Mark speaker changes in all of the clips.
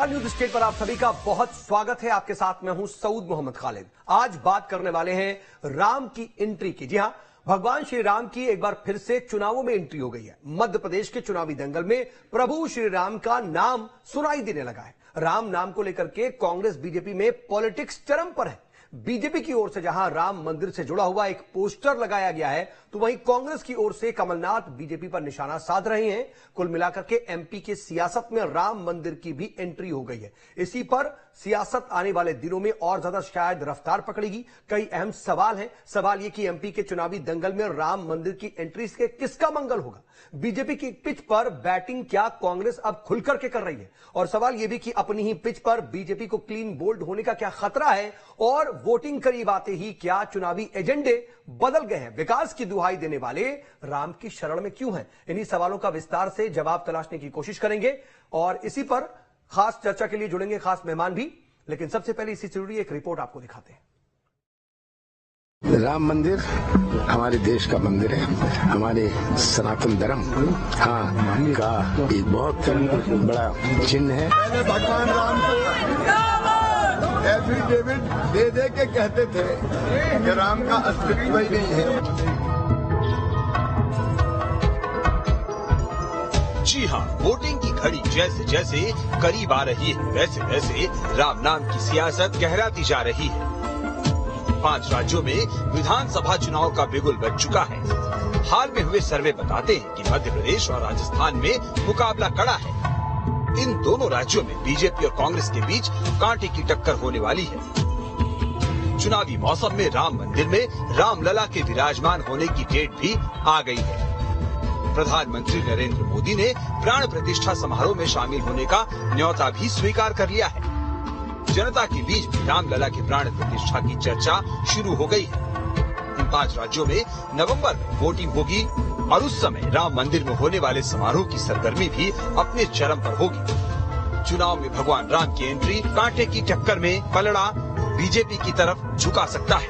Speaker 1: News state पर आप सभी का बहुत स्वागत है। आपके साथ मैं हूं सऊद मोहम्मद खालिद। आज बात करने वाले हैं राम की एंट्री की। जी हां, भगवान श्री राम की एक बार फिर से चुनावों में एंट्री हो गई है। मध्य प्रदेश के चुनावी दंगल में प्रभु श्री राम का नाम सुनाई देने लगा है। राम नाम को लेकर के कांग्रेस बीजेपी में पॉलिटिक्स चरम पर है। बीजेपी की ओर से जहां राम मंदिर से जुड़ा हुआ एक पोस्टर लगाया गया है, तो वहीं कांग्रेस की ओर से कमलनाथ बीजेपी पर निशाना साध रहे हैं। कुल मिलाकर के एमपी की सियासत में राम मंदिर की भी एंट्री हो गई है। इसी पर सियासत आने वाले दिनों में और ज्यादा शायद रफ्तार पकड़ेगी। कई अहम सवाल हैं। सवाल यह कि एमपी के चुनावी दंगल में राम मंदिर की एंट्री से किसका मंगल होगा? बीजेपी की पिच पर बैटिंग क्या कांग्रेस अब खुलकर के कर रही है? और सवाल यह भी कि अपनी ही पिच पर बीजेपी को क्लीन बोल्ड होने का क्या खतरा है? और वोटिंग करीब आते ही क्या चुनावी एजेंडे बदल गए हैं? विकास की दुहाई देने वाले राम की शरण में क्यों हैं? इन्हीं सवालों का विस्तार से जवाब तलाशने की कोशिश करेंगे और इसी पर खास चर्चा के लिए जुड़ेंगे खास मेहमान भी। लेकिन सबसे पहले इसी जरूरी एक रिपोर्ट आपको दिखाते हैं।
Speaker 2: राम मंदिर हमारे देश का मंदिर है, हमारे सनातन धर्म का एक बहुत बड़ा चिन्ह है।
Speaker 3: पहले भगवान राम को एफिडेविट दे दे के कहते थे कि राम का अस्तित्व ही नहीं है।
Speaker 4: जी हाँ, वोटिंग की घड़ी जैसे जैसे करीब आ रही है, वैसे वैसे राम नाम की सियासत गहराती जा रही है। 5 राज्यों में विधानसभा चुनाव का बिगुल बज चुका है। हाल में हुए सर्वे बताते हैं कि मध्य प्रदेश और राजस्थान में मुकाबला कड़ा है। इन दोनों राज्यों में बीजेपी और कांग्रेस के बीच कांटे की टक्कर होने वाली है। चुनावी मौसम में राम मंदिर में रामलला के विराजमान होने की डेट भी आ गई है। प्रधानमंत्री नरेंद्र मोदी ने प्राण प्रतिष्ठा समारोह में शामिल होने का न्योता भी स्वीकार कर लिया है। जनता के बीच भी रामलला के प्राण प्रतिष्ठा की चर्चा शुरू हो गई है। इन 5 राज्यों में नवंबर में वोटिंग होगी और उस समय राम मंदिर में होने वाले समारोह की सरगर्मी भी अपने चरम पर होगी। चुनाव में भगवान राम की एंट्री कांटे की टक्कर में पलड़ा बीजेपी की तरफ झुका सकता है।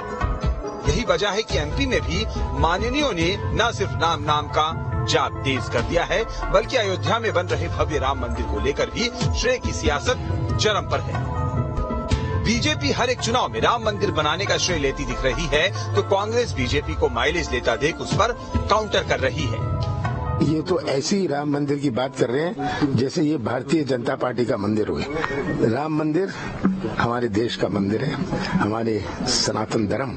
Speaker 4: यही वजह है कि एमपी में भी माननीयों ने न सिर्फ नाम का जाप तेज कर दिया है, बल्कि अयोध्या में बन रहे भव्य राम मंदिर को लेकर भी श्रेय की सियासत चरम पर है। बीजेपी हर एक चुनाव में राम मंदिर बनाने का श्रेय लेती दिख रही है, तो कांग्रेस बीजेपी को माइलेज लेता देख उस पर काउंटर कर रही है।
Speaker 2: ये तो ऐसे ही राम मंदिर की बात कर रहे हैं जैसे ये भारतीय जनता पार्टी का मंदिर हुए। राम मंदिर हमारे देश का मंदिर है, हमारे सनातन धर्म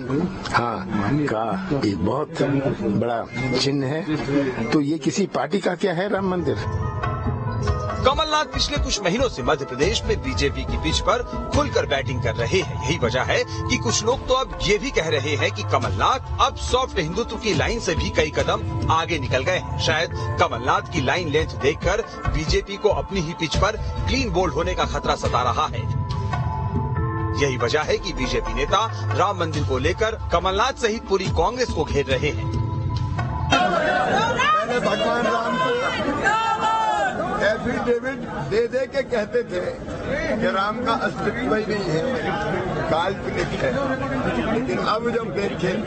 Speaker 2: का एक बहुत बड़ा चिन्ह है। तो ये किसी पार्टी का क्या है राम मंदिर?
Speaker 4: कमलनाथ पिछले कुछ महीनों से मध्य प्रदेश में बीजेपी की पिच पर खुलकर बैटिंग कर रहे हैं। यही वजह है कि कुछ लोग तो अब ये भी कह रहे हैं कि कमलनाथ अब सॉफ्ट हिंदुत्व की लाइन से भी कई कदम आगे निकल गए हैं। शायद कमलनाथ की लाइन लेंथ देखकर बीजेपी को अपनी ही पिच पर क्लीन बोल्ड होने का खतरा सता रहा है। यही वजह है कि बीजेपी नेता राम मंदिर को लेकर कमलनाथ सहित पूरी कांग्रेस को घेर रहे हैं।
Speaker 3: पहले भगवान राम को एफिडेविट दे दे के कहते थे कि राम का अस्तित्व ही नहीं है, काल्पनिक है। लेकिन अब जब देख रहे हैं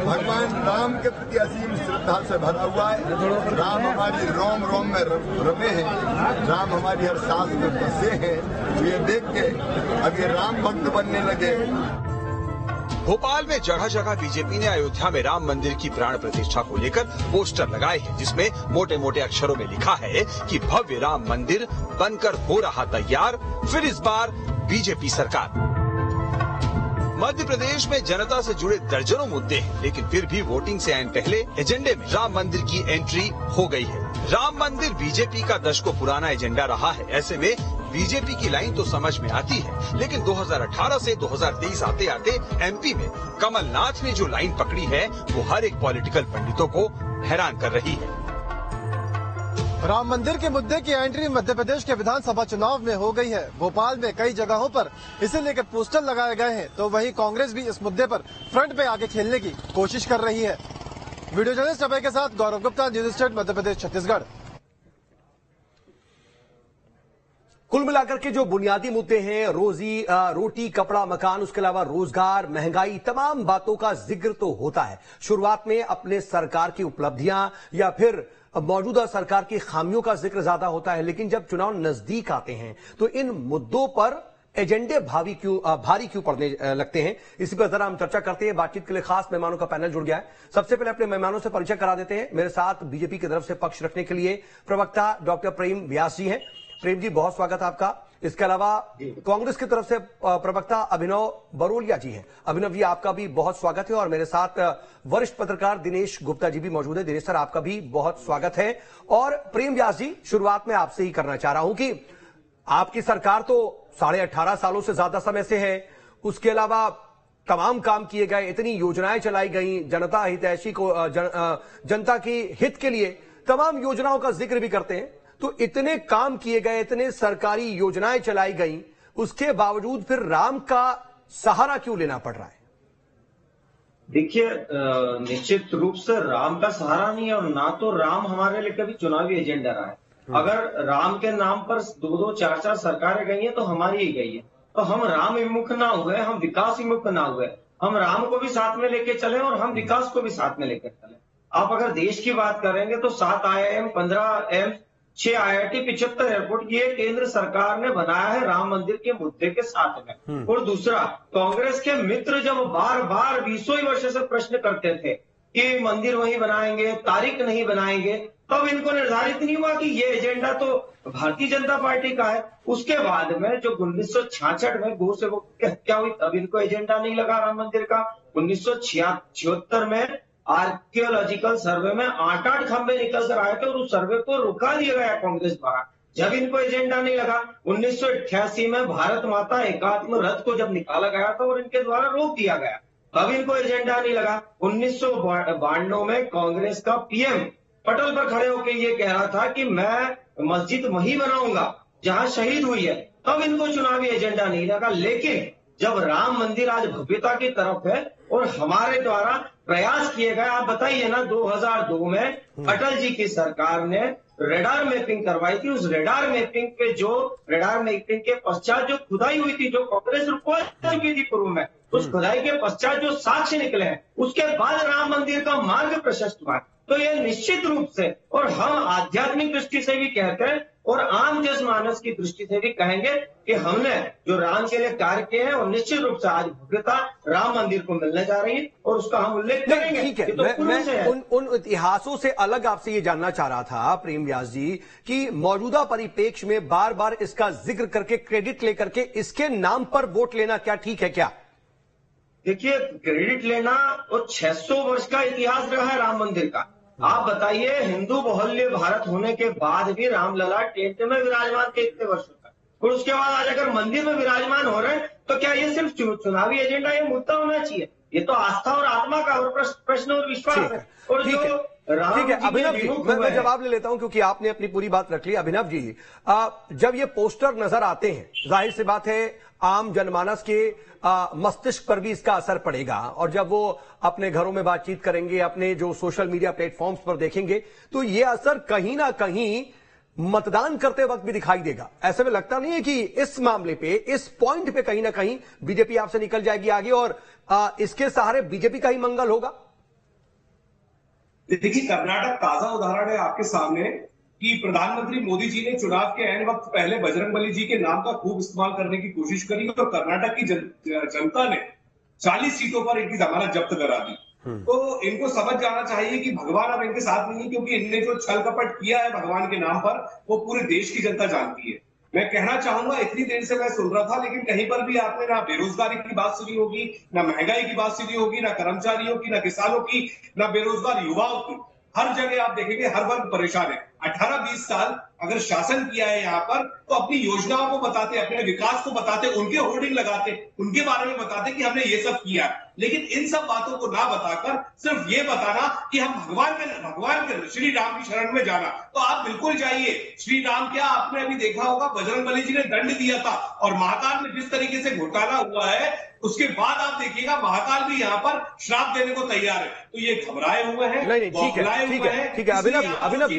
Speaker 3: भगवान राम के प्रति असीम श्रद्धा से भरा हुआ है। राम हमारी रोम रोम में रमे हैं, राम हमारी हर सांस में बसे हैं। तो ये देख के अब ये राम भक्त बनने लगे।
Speaker 4: भोपाल में जगह जगह बीजेपी ने अयोध्या में राम मंदिर की प्राण प्रतिष्ठा को लेकर पोस्टर लगाए हैं, जिसमें मोटे मोटे अक्षरों में लिखा है कि भव्य राम मंदिर बनकर हो रहा तैयार, फिर इस बार बीजेपी सरकार। मध्य प्रदेश में जनता से जुड़े दर्जनों मुद्दे हैं, लेकिन फिर भी वोटिंग से आने पहले एजेंडे में राम मंदिर की एंट्री हो गई है। राम मंदिर बीजेपी का दशकों पुराना एजेंडा रहा है। ऐसे में बीजेपी की लाइन तो समझ में आती है, लेकिन 2018 से 2023 आते आते एमपी में कमलनाथ ने जो लाइन पकड़ी है, वो हर एक पॉलिटिकल पंडितों को हैरान कर रही है।
Speaker 5: राम मंदिर के मुद्दे की एंट्री मध्य प्रदेश के विधानसभा चुनाव में हो गई है। भोपाल में कई जगहों पर इसे लेकर पोस्टर लगाए गए हैं, तो वहीं कांग्रेस भी इस मुद्दे पर फ्रंट पे आके खेलने की कोशिश कर रही है। वीडियो जर्नलिस्ट अभय के साथ गौरव गुप्ता, न्यूज स्टेट मध्य प्रदेश छत्तीसगढ़।
Speaker 1: कुल मिलाकर के जो बुनियादी मुद्दे हैं, रोटी कपड़ा मकान, उसके अलावा रोजगार, महंगाई, तमाम बातों का जिक्र तो होता है। शुरुआत में अपने सरकार की उपलब्धियां या फिर मौजूदा सरकार की खामियों का जिक्र ज्यादा होता है, लेकिन जब चुनाव नजदीक आते हैं तो इन मुद्दों पर एजेंडे भारी क्यों पड़ने लगते हैं? इसी पर जरा हम चर्चा करते हैं। बातचीत के लिए खास मेहमानों का पैनल जुड़ गया है। सबसे पहले अपने मेहमानों से परिचय करा देते हैं। मेरे साथ बीजेपी की तरफ से पक्ष रखने के लिए प्रवक्ता डॉक्टर प्रेम व्यास जी हैं। प्रेम जी, बहुत स्वागत है आपका। इसके अलावा कांग्रेस की तरफ से प्रवक्ता अभिनव बरोलिया जी हैं। अभिनव जी, आपका भी बहुत स्वागत है। और मेरे साथ वरिष्ठ पत्रकार दिनेश गुप्ता जी भी मौजूद है। दिनेश सर, आपका भी बहुत स्वागत है। और प्रेम व्यास जी, शुरुआत में आपसे ही करना चाह रहा हूं कि आपकी सरकार तो 18.5 सालों से ज्यादा समय से है। उसके अलावा तमाम काम किए गए, इतनी योजनाएं चलाई गई, जनता हितैषी को जनता की हित के लिए तमाम योजनाओं का जिक्र भी करते हैं। तो इतने काम किए गए, इतने सरकारी योजनाएं चलाई गई, उसके बावजूद फिर राम का सहारा क्यों लेना पड़ रहा है?
Speaker 6: देखिए, निश्चित रूप से राम का सहारा नहीं है, और ना तो राम हमारे लिए कभी चुनावी एजेंडा रहा है। अगर राम के नाम पर 2-2, 4-4 सरकारें गई हैं तो हमारी ही गई है। तो हम राम विमुख ना हुए, हम विकास विमुख ना हुए। हम राम को भी साथ में लेके चले और हम विकास को भी साथ में लेकर चले। आप अगर देश की बात करेंगे तो 7 IIM, 15 एम्स, 6 IIT, 75 एयरपोर्ट ये केंद्र सरकार ने बनाया है राम मंदिर के मुद्दे के साथ में। और दूसरा, कांग्रेस के मित्र जब बार बार 20 वर्ष से प्रश्न करते थे कि मंदिर वहीं बनाएंगे, तारीख नहीं बनाएंगे, तब इनको निर्धारित नहीं हुआ कि ये एजेंडा तो भारतीय जनता पार्टी का है। उसके बाद में जो 1966 में गो से वो हत्या हुई, तब इनको एजेंडा नहीं लगा राम मंदिर का। 1976 में आर्कियोलॉजिकल सर्वे में 8 खंबे निकल कर आए थे और उस सर्वे को रुका दिया गया कांग्रेस द्वारा, जब इनको एजेंडा नहीं लगा। 1988 में भारत माता एकात्म रथ को जब निकाला गया था और इनके द्वारा रोक दिया गया, तब इनको एजेंडा नहीं लगा। 1992 में कांग्रेस का PM पटल पर खड़े होकर ये कह रहा था कि मैं मस्जिद वहीं बनाऊंगा जहां शहीद हुई है, तब इनको चुनावी एजेंडा नहीं लगा। लेकिन जब राम मंदिर आज भव्यता की तरफ है और हमारे द्वारा प्रयास किए गए, आप बताइए ना, 2002 में अटल जी की सरकार ने रेडार मैपिंग करवाई थी। उस रेडार मैपिंग के पश्चात जो खुदाई हुई थी, जो कांग्रेस रुकवा चुकी थी पूर्व में, उस खुदाई के पश्चात जो साक्ष्य निकले हैं, उसके बाद राम मंदिर का मार्ग प्रशस्त हुआ। तो ये निश्चित रूप से, और हम आध्यात्मिक दृष्टि से भी कहते हैं और आम जनमानस की दृष्टि से भी कहेंगे कि हमने जो राम के लिए कार्य किए हैं, और निश्चित रूप से आज भव्यता राम मंदिर को मिलने जा रही है और उसका हम उल्लेख करेंगे।
Speaker 1: ठीक है, तो मैं उन इतिहासों से अलग आपसे ये जानना चाह रहा था प्रेम व्यास जी कि मौजूदा परिप्रेक्ष्य में बार बार इसका जिक्र करके, क्रेडिट लेकर के इसके नाम पर वोट लेना क्या ठीक है क्या?
Speaker 6: देखिए, क्रेडिट लेना और 600 वर्ष का इतिहास रहा है राम मंदिर का। आप बताइए, हिंदू बहुल्य भारत होने के बाद भी रामलला टेंट में विराजमान थे इतने वर्षों तक, और उसके बाद आज अगर मंदिर में विराजमान हो रहे हैं तो क्या ये सिर्फ चुनावी एजेंडा, ये मुद्दा होना चाहिए? ये तो आस्था और आत्मा का और प्रश्न और विश्वास है। और
Speaker 1: ठीक है अभिनव जी, मैं जवाब ले लेता हूं क्योंकि आपने अपनी पूरी बात रख ली। अभिनव जी, जब ये पोस्टर नजर आते हैं, जाहिर सी बात है आम जनमानस के मस्तिष्क पर भी इसका असर पड़ेगा, और जब वो अपने घरों में बातचीत करेंगे, अपने जो सोशल मीडिया प्लेटफॉर्म्स पर देखेंगे, तो ये असर कहीं ना कहीं मतदान करते वक्त भी दिखाई देगा। ऐसे में लगता नहीं है कि इस मामले पे, इस पॉइंट पे कहीं ना कहीं बीजेपी आपसे निकल जाएगी आगे और इसके सहारे बीजेपी का ही मंगल होगा?
Speaker 7: देखिए, कर्नाटक ताजा उदाहरण है आपके सामने कि प्रधानमंत्री मोदी जी ने चुनाव के ऐन वक्त पहले बजरंगबली जी के नाम का खूब इस्तेमाल करने की कोशिश करी और कर्नाटक की जनता ने 40 सीटों पर इनकी जमानत जब्त करा दी। तो इनको समझ जाना चाहिए कि भगवान अब इनके साथ नहीं है, क्योंकि इनने जो छल कपट किया है भगवान के नाम पर, वो पूरे देश की जनता जानती है। मैं कहना चाहूंगा, इतनी देर से मैं सुन रहा था, लेकिन कहीं पर भी आपने ना बेरोजगारी की बात सुनी होगी, ना महंगाई की बात सुनी होगी, ना कर्मचारियों की, ना किसानों की, ना बेरोजगार युवाओं की। हर जगह आप देखेंगे हर वर्ग परेशान है। 18-20 साल अगर शासन किया है यहाँ पर, तो अपनी योजनाओं को बताते, अपने विकास को बताते, उनके होर्डिंग लगाते, उनके बारे में बताते कि हमने ये सब किया। लेकिन इन सब बातों को ना बताकर सिर्फ ये बताना कि हम भगवान के श्री राम की शरण में जाना, तो आप बिल्कुल जाइए। श्री राम क्या आपने अभी देखा होगा, बजरंगबली जी ने दंड दिया था और महाकाल में जिस तरीके से घोटाला हुआ है, उसके बाद आप देखिएगा महाकाल भी यहाँ पर श्राप देने को तैयार है। तो ये घबराए हुए हैं।
Speaker 1: नहीं, ठीक है अभिनव जी,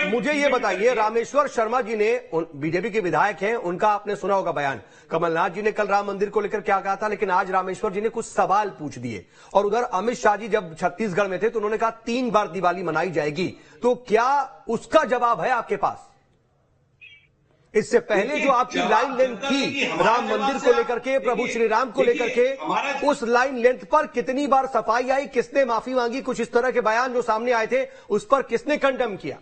Speaker 1: मुझे ये बताइए, रामेश्वर शर्मा जी ने, बीजेपी के विधायक हैं, उनका आपने सुना होगा बयान। कमलनाथ जी ने कल राम मंदिर को लेकर क्या कहा था, लेकिन आज रामेश्वर ज्ञानेश्वर जी ने कुछ सवाल पूछ दिए, और उधर अमित शाह जी जब छत्तीसगढ़ में थे तो उन्होंने कहा 3 बार दिवाली मनाई जाएगी, तो क्या उसका जवाब है आपके पास? इससे पहले जो आपकी लाइन लेंथ थी राम मंदिर को लेकर के, प्रभु श्री राम को लेकर के, उस लाइन लेंथ पर कितनी बार सफाई आई, किसने माफी मांगी, कुछ इस तरह के बयान जो सामने आए थे उस पर किसने कंडेम किया?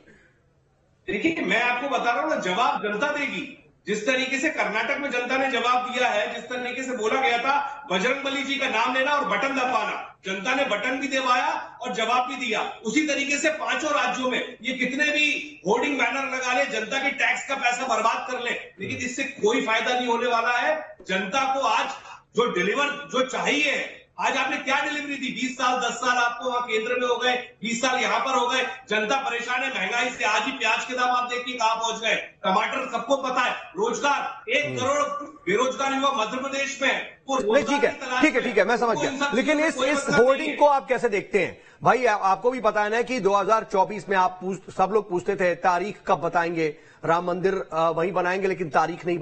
Speaker 7: देखिए, मैं आपको बता रहा हूं ना, जवाब जनता देगी। जिस तरीके से कर्नाटक में जनता ने जवाब दिया है, जिस तरीके से बोला गया था बजरंगबली जी का नाम लेना और बटन दबाना, जनता ने बटन भी दबाया और जवाब भी दिया। उसी तरीके से 5 राज्यों में ये कितने भी होर्डिंग बैनर लगा ले, जनता के टैक्स का पैसा बर्बाद कर ले, लेकिन इससे कोई फायदा नहीं होने वाला है। जनता को आज जो डिलीवर जो चाहिए, आज आपने क्या डिलीवरी दी? 20 साल 10 साल आपको वहां केंद्र में हो गए, 20 साल यहां पर हो गए, जनता परेशान है महंगाई से। आज ही प्याज के दाम आप देखिए कहां पहुंच गए, टमाटर सबको पता है, रोजगार 1 करोड़ बेरोजगार युवा मध्य प्रदेश में।
Speaker 1: नहीं, ठीक है, मैं समझ गया, लेकिन इस होर्डिंग को आप कैसे देखते हैं भाई? आपको भी पता है ना कि 2024 में आप सब लोग पूछते थे तारीख कब बताएंगे, राम मंदिर वहीं बनाएंगे लेकिन तारीख नहीं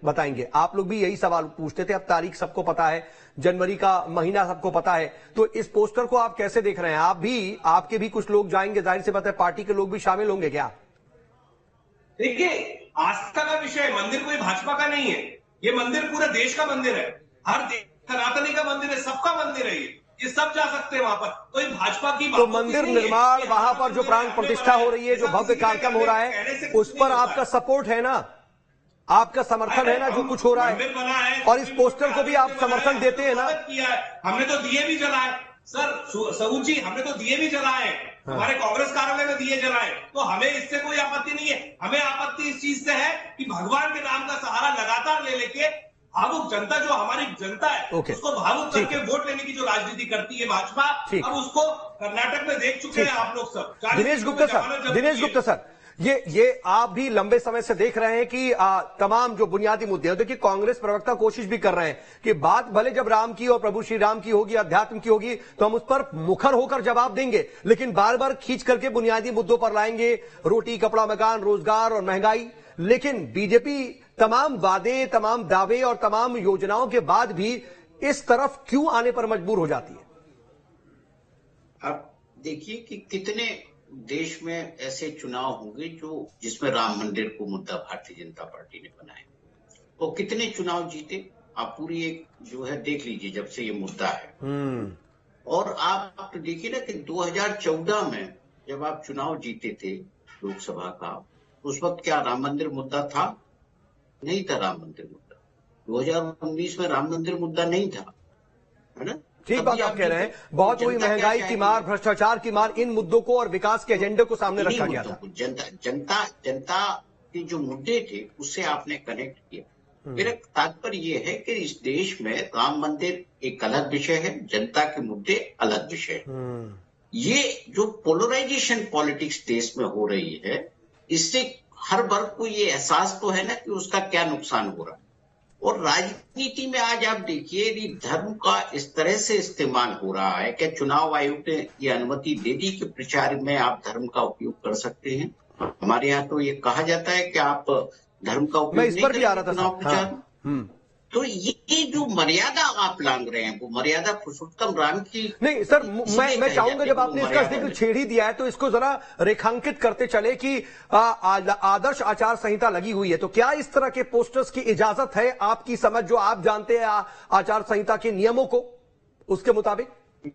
Speaker 1: बताएंगे। आप लोग भी यही सवाल पूछते थे, अब तारीख सबको पता है, जनवरी का महीना सबको पता है। तो इस पोस्टर को आप कैसे देख रहे हैं? आपके भी कुछ लोग जाएंगे, जाहिर सी बात है पार्टी के लोग भी शामिल होंगे क्या?
Speaker 7: देखिए, आस्था का विषय, मंदिर कोई भाजपा का नहीं है, ये मंदिर पूरे देश का मंदिर है, हर सनातनी का मंदिर है, सबका मंदिर है, ये सब जा सकते हैं वहां पर। कोई भाजपा की
Speaker 1: तो मंदिर निर्माण, वहां पर जो प्राण प्रतिष्ठा हो रही है, जो भव्य कार्यक्रम हो रहा है, उस पर आपका सपोर्ट है ना, आपका समर्थन है ना जो कुछ हो रहा है, और इस पोस्टर को भी आप समर्थन देते हैं ना?
Speaker 7: हमने तो दिए भी जलाए सर, सऊद जी, हमने तो दिए भी जलाए, हमारे कांग्रेस कार्यालय में दिए जलाए, तो हमें इससे कोई आपत्ति नहीं है। हमें आपत्ति इस चीज से है कि भगवान के नाम का सहारा लगातार ले लेके भावुक जनता, जो हमारी जनता है, उसको भावुक करके वोट लेने की जो राजनीति करती है भाजपा, अब उसको कर्नाटक में देख चुके हैं आप लोग सब।
Speaker 1: दिनेश गुप्ता सर, ये आप भी लंबे समय से देख रहे हैं कि तमाम जो बुनियादी मुद्दे हैं, देखिए कांग्रेस प्रवक्ता कोशिश भी कर रहे हैं कि बात भले जब राम की और प्रभु श्री राम की होगी, अध्यात्म की होगी, तो हम उस पर मुखर होकर जवाब देंगे, लेकिन बार बार खींच करके बुनियादी मुद्दों पर लाएंगे, रोटी कपड़ा मकान रोजगार और महंगाई। लेकिन बीजेपी तमाम वादे, तमाम दावे और तमाम योजनाओं के बाद भी इस तरफ क्यों आने पर मजबूर हो जाती है?
Speaker 8: आप देखिए कि कितने देश में ऐसे चुनाव होंगे जिसमें राम मंदिर को मुद्दा भारतीय जनता पार्टी ने बनाया, तो कितने चुनाव जीते आप पूरी एक जो है देख लीजिए जब से ये मुद्दा है। और आप देखिए ना कि 2014 में जब आप चुनाव जीते थे लोकसभा का, उस वक्त क्या राम मंदिर मुद्दा था? नहीं था राम मंदिर मुद्दा। 2019 में राम मंदिर मुद्दा नहीं था, है ना?
Speaker 1: ठीक बात आप कह रहे हैं, बहुत हुई महंगाई की मार, भ्रष्टाचार की मार, इन मुद्दों को और विकास के एजेंडे को सामने रखा गया था।
Speaker 8: जनता के जो मुद्दे थे उससे आपने कनेक्ट किया। मेरा तात्पर्य ये है कि इस देश में राम मंदिर एक अलग विषय है, जनता के मुद्दे अलग विषय है। ये जो पोलराइजेशन पॉलिटिक्स देश में हो रही है, इससे हर वर्ग को ये एहसास तो है ना कि उसका क्या नुकसान हो रहा है। और राजनीति में आज आप देखिए यदि धर्म का इस तरह से इस्तेमाल हो रहा है कि चुनाव आयोग ने ये अनुमति दे दी कि प्रचार में आप धर्म का उपयोग कर सकते हैं। हमारे यहाँ तो ये कहा जाता है कि आप धर्म का उपयोग नहीं करें चुनाव प्रचार। तो ये जो मर्यादा आप लांग रहे हैं वो मर्यादा पुरुषोत्तम राम की
Speaker 1: नहीं सर। मैं चाहूंगा जब आपने इसका जिक्र छेड़ ही दिया है तो इसको जरा रेखांकित करते चले कि आदर्श आचार संहिता लगी हुई है, तो क्या इस तरह के पोस्टर्स की इजाजत है? आपकी समझ जो आप जानते हैं आचार संहिता के नियमों को, उसके मुताबिक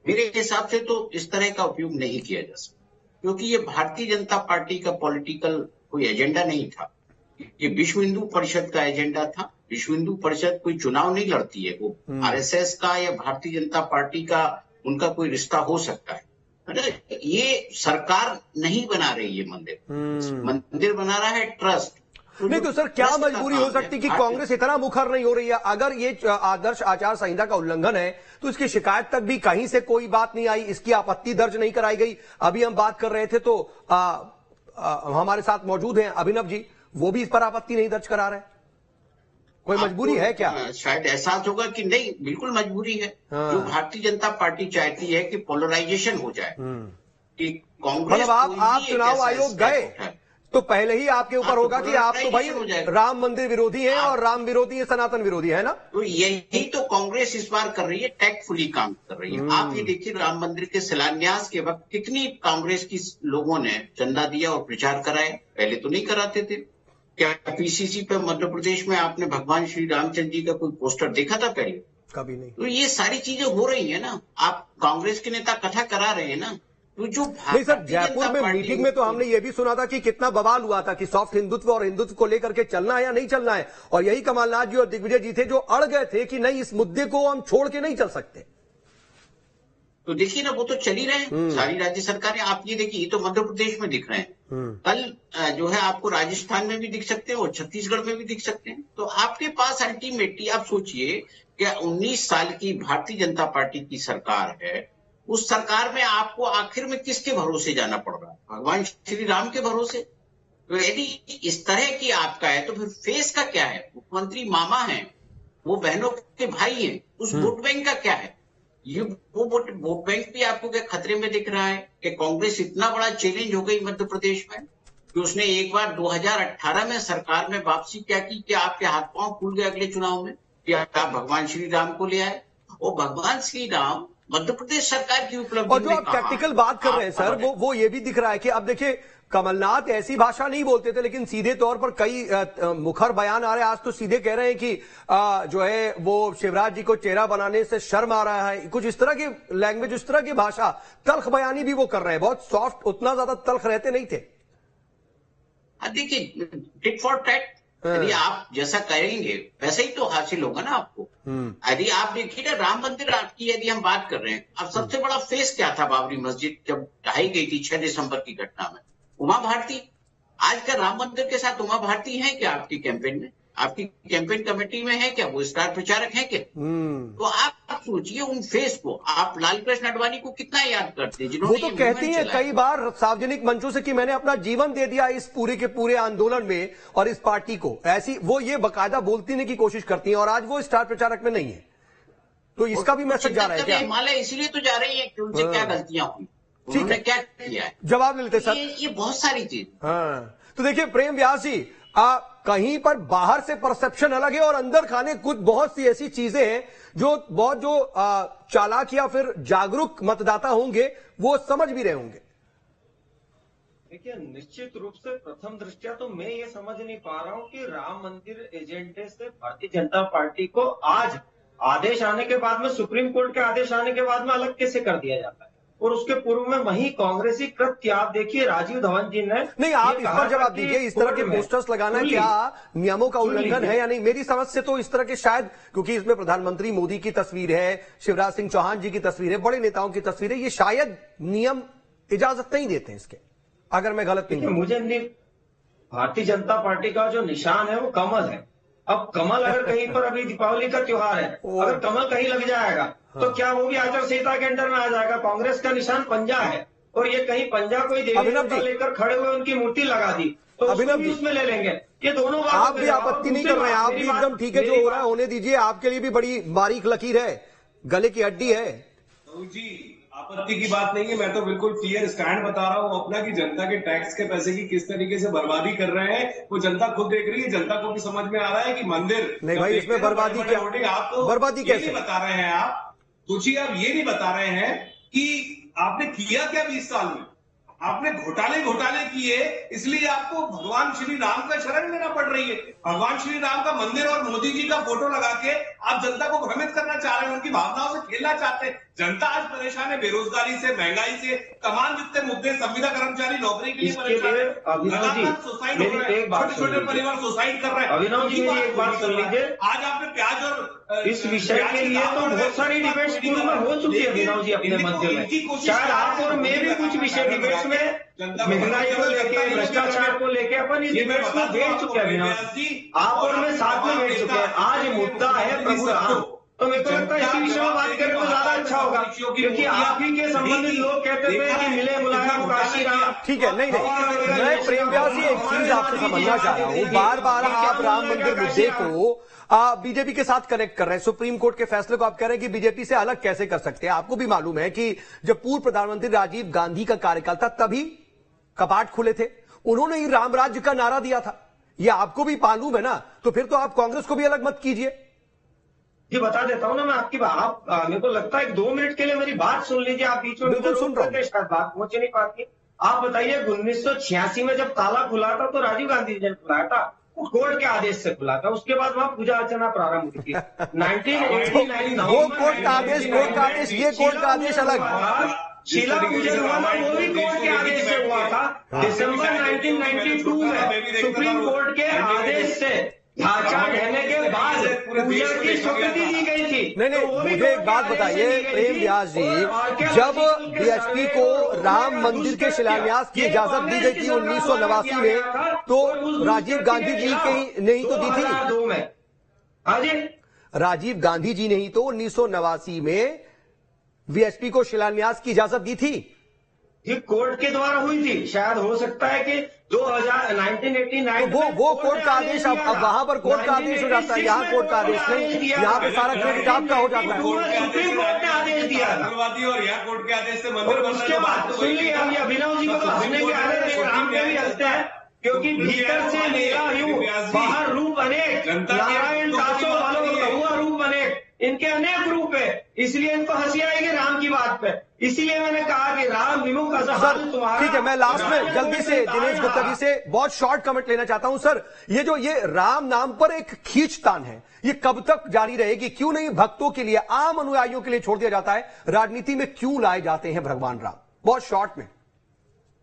Speaker 8: मेरे हिसाब से तो इस तरह का उपयोग नहीं किया जा सकता, क्योंकि ये भारतीय जनता पार्टी का पॉलिटिकल कोई एजेंडा नहीं था, ये विश्व हिंदू परिषद का एजेंडा था। विश्व हिंदू परिषद कोई चुनाव नहीं लड़ती है, वो आरएसएस का या भारतीय जनता पार्टी का उनका कोई रिश्ता हो सकता है। ये सरकार नहीं बना रही है मंदिर बना रहा है ट्रस्ट।
Speaker 1: नहीं तो सर क्या मजबूरी हो सकती कि कांग्रेस इतना मुखर नहीं हो रही है? अगर ये आदर्श आचार संहिता का उल्लंघन है तो इसकी शिकायत तक भी कहीं से कोई बात नहीं आई, इसकी आपत्ति दर्ज नहीं कराई गई। अभी हम बात कर रहे थे तो हमारे साथ मौजूद हैं अभिनव जी, वो भी इस पर आपत्ति नहीं दर्ज करा रहे। कोई मजबूरी है क्या?
Speaker 8: शायद एहसास होगा कि नहीं, बिल्कुल मजबूरी है। जो भारतीय जनता पार्टी चाहती है कि पोलराइजेशन हो जाए, कि कांग्रेस
Speaker 1: मतलब आप चुनाव आयोग गए, तो पहले ही आपके ऊपर होगा कि आप तो भाई राम मंदिर विरोधी हैं और राम विरोधी है, सनातन विरोधी है ना।
Speaker 8: तो यही तो कांग्रेस इस बार कर रही है, टैक्टफुली काम कर रही है। आप ये देखिए राम मंदिर के शिलान्यास के वक्त कितनी कांग्रेस की लोगों ने चंदा दिया और प्रचार कराया, पहले तो नहीं कराते थे। क्या पीसीसी पे मध्य प्रदेश में आपने भगवान श्री रामचंद्र जी का कोई पोस्टर देखा था पहले?
Speaker 1: कभी नहीं।
Speaker 8: तो ये सारी चीजें हो रही है ना, आप कांग्रेस के नेता कथा करा रहे हैं ना। तो जो
Speaker 1: नहीं सर, जयपुर में मीटिंग में तो हमने ये भी सुना था कि कितना बवाल हुआ था कि सॉफ्ट हिंदुत्व और हिंदुत्व को लेकर के चलना है या नहीं चलना है, और यही कमलनाथ जी और दिग्विजय जी थे जो अड़ गए थे कि नहीं, इस मुद्दे को हम छोड़ के नहीं चल सकते।
Speaker 8: तो देखिए ना, वो तो चल ही रहे हैं सारी राज्य सरकारें। आप ये देखिए, ये तो मध्य प्रदेश में दिख रहे हैं, कल जो है आपको राजस्थान में भी दिख सकते हैं और छत्तीसगढ़ में भी दिख सकते हैं। तो आपके पास अल्टीमेटली आप सोचिए कि 19 साल की भारतीय जनता पार्टी की सरकार है, उस सरकार में आपको आखिर में किसके भरोसे जाना पड़ रहा है? भगवान श्री राम के भरोसे। तो यदि इस तरह की आपका है तो फिर फेस का क्या है? मुख्यमंत्री मामा है, वो बहनों के भाई हैं, उस वोट बैंक का क्या है? ये वो वोट बैंक भी आपको क्या खतरे में दिख रहा है कि कांग्रेस इतना बड़ा चैलेंज हो गई मध्य प्रदेश में कि उसने एक बार 2018 में सरकार में वापसी क्या की कि आपके हाथ पांव फूल गए अगले चुनाव में कि आप भगवान श्री राम को ले आए। और भगवान श्री राम मध्य प्रदेश सरकार की उपलब्धि।
Speaker 1: और जो आप टैक्टिकल बात कर रहे हैं सर, वो ये भी दिख रहा है कि अब देखिए, कमलनाथ ऐसी भाषा नहीं बोलते थे, लेकिन सीधे तौर पर कई मुखर बयान आ रहे हैं। आज तो सीधे कह रहे हैं कि जो है वो शिवराज जी को चेहरा बनाने से शर्म आ रहा है, कुछ इस तरह की लैंग्वेज, इस तरह की भाषा, तल्ख बयानी भी वो कर रहे हैं, बहुत सॉफ्ट, उतना ज्यादा तल्ख रहते नहीं थे।
Speaker 8: देखिए, टिट फॉर टैट, यदि आप जैसा करेंगे वैसे ही तो हासिल होगा ना आपको। यदि आप देखिए ना, राम मंदिर की यदि हम बात कर रहे हैं, अब सबसे बड़ा फेस क्या था बाबरी मस्जिद जब ढाई गई थी 6 दिसंबर की घटना में? उमा भारती। आज का राम मंदिर के साथ उमा भारती है क्या आपकी कैंपेन में? आपकी कैंपेन कमेटी में है क्या? वो स्टार प्रचारक है क्या? तो आप सोचिए उन फेस को, आप लालकृष्ण आडवाणी को कितना याद करते हैं, जिन्होंने
Speaker 1: वो तो कहती है कई बार सार्वजनिक मंचों से कि मैंने अपना जीवन दे दिया इस पूरे के पूरे आंदोलन में और इस पार्टी को, ऐसी वो ये बाकायदा बोलने की कोशिश करती हैं, और आज वो स्टार प्रचारक में नहीं है। तो इसका भी मैसेज जा रहा है क्या?
Speaker 8: हिमालय इसलिए तो जा रही है कि उनसे क्या गलतियां हुई, उन्होंने क्या किया है,
Speaker 1: जवाब ले लेते सर।
Speaker 8: ये बहुत सारी चीज।
Speaker 1: हाँ, तो देखिए प्रेम व्यास जी, कहीं पर बाहर से परसेप्शन अलग है और अंदर खाने कुछ बहुत सी ऐसी चीजें हैं जो चालाक या फिर जागरूक मतदाता होंगे वो समझ भी रहे होंगे।
Speaker 6: देखिए, निश्चित रूप से प्रथम दृष्टया तो मैं ये समझ नहीं पा रहा हूं कि राम मंदिर एजेंडे से भारतीय जनता पार्टी को आज आदेश आने के बाद में, सुप्रीम कोर्ट के आदेश आने के बाद में अलग कैसे कर दिया जाता है। और उसके पूर्व में वही कांग्रेसी कृत्य आप देखिए, राजीव धवन जी ने
Speaker 1: नहीं, आप इस पर जवाब दीजिए, इस तरह के पोस्टर्स लगाना क्या नियमों का उल्लंघन है या नहीं? मेरी समझ से तो इस तरह के शायद, क्योंकि इसमें प्रधानमंत्री मोदी की तस्वीर है, शिवराज सिंह चौहान जी की तस्वीर है, बड़े नेताओं की तस्वीर है, ये शायद नियम इजाजत नहीं देते हैं इसके, अगर मैं गलत नहीं।
Speaker 6: मुझे भारतीय जनता पार्टी का जो निशान है वो कमल है। अब कमल अगर कहीं पर, अभी दीपावली का त्योहार है, अगर कमल कहीं लग जाएगा तो क्या वो भी आचार संहिता के अंडर में आ जाएगा? कांग्रेस का निशान पंजा है, और ये कहीं पंजा कोई देवी लेकर खड़े हुए उनकी मूर्ति लगा दी तो उसमें ले लेंगे। ये दोनों
Speaker 1: आप भी आपत्ति नहीं कर रहे हैं, आप भी एकदम ठीक है, जो हो रहा है होने दीजिए, आपके लिए भी बड़ी बारीक लकीर है, गले की हड्डी है
Speaker 7: जी। आपत्ति की बात नहीं है, मैं तो बिल्कुल क्लियर स्टैंड बता रहा हूँ अपना कि जनता के टैक्स के पैसे की किस तरीके से बर्बादी कर रहे हैं वो जनता खुद देख रही है। जनता को भी समझ में आ रहा है कि मंदिर
Speaker 1: नहीं भाई, इसमें बर्बादी क्या?
Speaker 7: आप तो
Speaker 1: बर्बादी कैसे
Speaker 7: बता रहे हैं? आप सोचिए, आप ये नहीं बता रहे हैं कि आपने किया क्या 20 साल में। आपने घोटाले किए, इसलिए आपको भगवान श्री राम का शरण लेना पड़ रही है। भगवान श्री राम का मंदिर और मोदी जी का फोटो लगा के आप जनता को भ्रमित करना चाह रहे हैं, उनकी भावनाओं से खेलना चाहते हैं। जनता आज परेशान है बेरोजगारी से, महंगाई से, तमाम जितने मुद्दे, संविदा कर्मचारी नौकरी के लिए परेशान है,
Speaker 6: सुसाइड हो रहे हैं,
Speaker 7: छोटे परिवार सुसाइड कर रहे हैं।
Speaker 6: अभिनव जी, मेरी एक बात सुन लीजिए,
Speaker 7: आज आपने प्याज और
Speaker 6: इस विषय के लिए तो बहुत सारी डिबेट्स पूर्व में हो चुकी है अभिनव जी अपने मंच में। शायद आप और मैं भी कुछ विषय डिबेट्स में महंगाई को लेकर, भ्रष्टाचार को लेकर अपन इस डिबेट्स में बैठ चुके हैं अभिनव जी, आप और मैं साथ में बैठ चुके हैं। आज मुद्दा है प्रभु राम, तो मेरे को लगता है इसी विषय में बात करें तो ज्यादा अच्छा होगा, क्योंकि आप ही के संबंधित लोग कहते थे कि मिले मुलायम काशी राम।
Speaker 1: ठीक है, नहीं मैं प्रेम व्यास जी एक चीज आपसे समझना चाह रहा हूँ, बार बार आप राम मंदिर मुद्दे को बीजेपी के साथ कनेक्ट कर रहे हैं, सुप्रीम कोर्ट के फैसले को आप कह रहे हैं कि बीजेपी से अलग कैसे कर सकते हैं। आपको भी मालूम है कि जब पूर्व प्रधानमंत्री राजीव गांधी का कार्यकाल था तभी कपाट खुले थे, उन्होंने ही राम राज्य का नारा दिया था। ये आपको भी मालूम है ना, तो फिर तो आप कांग्रेस को भी अलग मत कीजिए।
Speaker 6: जी बता देता हूं ना मैं आपकी बात। मेरे को लगता है 2 मिनट के लिए मेरी बात सुन लीजिए। आप बीच में
Speaker 1: बिल्कुल सुन रहा हूं।
Speaker 6: शायद बात पहुंच नहीं पाती। आप बताइए 1986 में जब ताला खुला था तो राजीव गांधी जी ने खुलाया था, कोर्ट के आदेश से खुला था। उसके बाद वहां पूजा अर्चना प्रारंभ हुई थी 1989।
Speaker 1: वो कोर्ट का आदेश, ये कोर्ट का आदेश अलग।
Speaker 6: शीला पूजन हुआ था वो भी कोर्ट के आदेश से हुआ था। दिसंबर 1992 में सुप्रीम कोर्ट के आदेश से ढांचा ढहने के बाद पूजा की स्वीकृति दी गई थी।
Speaker 1: नहीं, मुझे एक बात बताइए प्रेम व्यास जी, जब बीएचपी को राम मंदिर के शिलान्यास की इजाजत दी गई थी 1989 में, तो राजीव गांधी जी ने ही तो दी थी।
Speaker 6: हाँ जी,
Speaker 1: राजीव गांधी जी ने ही तो 1989 में वीएचपी को शिलान्यास की इजाजत दी थी।
Speaker 6: ये कोर्ट के द्वारा हुई थी। शायद हो सकता है कि 1989
Speaker 1: तो वो कोर्ट का आदेश, अब वहां पर कोर्ट का आदेश हो जाता है, यहाँ कोर्ट का आदेश नहीं। यहाँ पे सारा क्रेडिट आपका हो जाता है।
Speaker 6: सुप्रीम कोर्ट ने आदेश दिया था
Speaker 7: और यहाँ कोर्ट के आदेश से मंदिर।
Speaker 6: उसके बाद सुन लिया, हम ये अभिनव जी को तो हंसने भी आ रहे थे, राम पे भी हंसते हैं, क्योंकि भीतर से मेरा यूं बाहर रूप अनेक, नारायण दासों वालों का रूप अनेक, इनके अनेक रूप है, इसलिए इनको हंसी आएगी राम की बात पे। इसीलिए मैंने कहा कि राम विमुख का
Speaker 1: सर ठीक है, मैं लास्ट में जल्दी से दिनेश गुप्ता जी से बहुत शॉर्ट कमेंट लेना चाहता हूं। सर, ये राम नाम पर एक खींचतान है, ये कब तक जारी रहेगी? क्यों नहीं भक्तों के लिए, आम अनुयायियों के लिए छोड़ दिया जाता है? राजनीति में क्यों लाए जाते हैं भगवान राम? बहुत शॉर्ट में।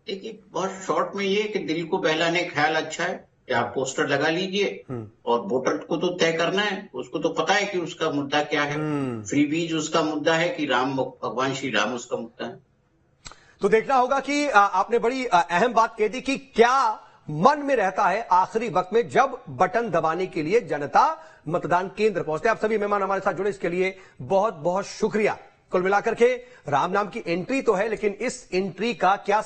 Speaker 8: देखिए, बहुत शॉर्ट में ये कि दिल को बहलाने ख्याल अच्छा है कि आप पोस्टर लगा लीजिए और वोटर को तो तय करना है, उसको तो पता है कि उसका मुद्दा क्या है। फ्री बीज उसका मुद्दा है कि राम, भगवान श्री राम उसका मुद्दा है।
Speaker 1: तो देखना होगा कि आपने बड़ी अहम बात कह दी कि क्या मन में रहता है आखिरी वक्त में जब बटन दबाने के लिए जनता मतदान केंद्र पहुंचते। आप सभी मेहमान हमारे साथ जुड़े, इसके लिए बहुत बहुत शुक्रिया। कुल मिलाकर के राम नाम की एंट्री तो है, लेकिन इस एंट्री का क्या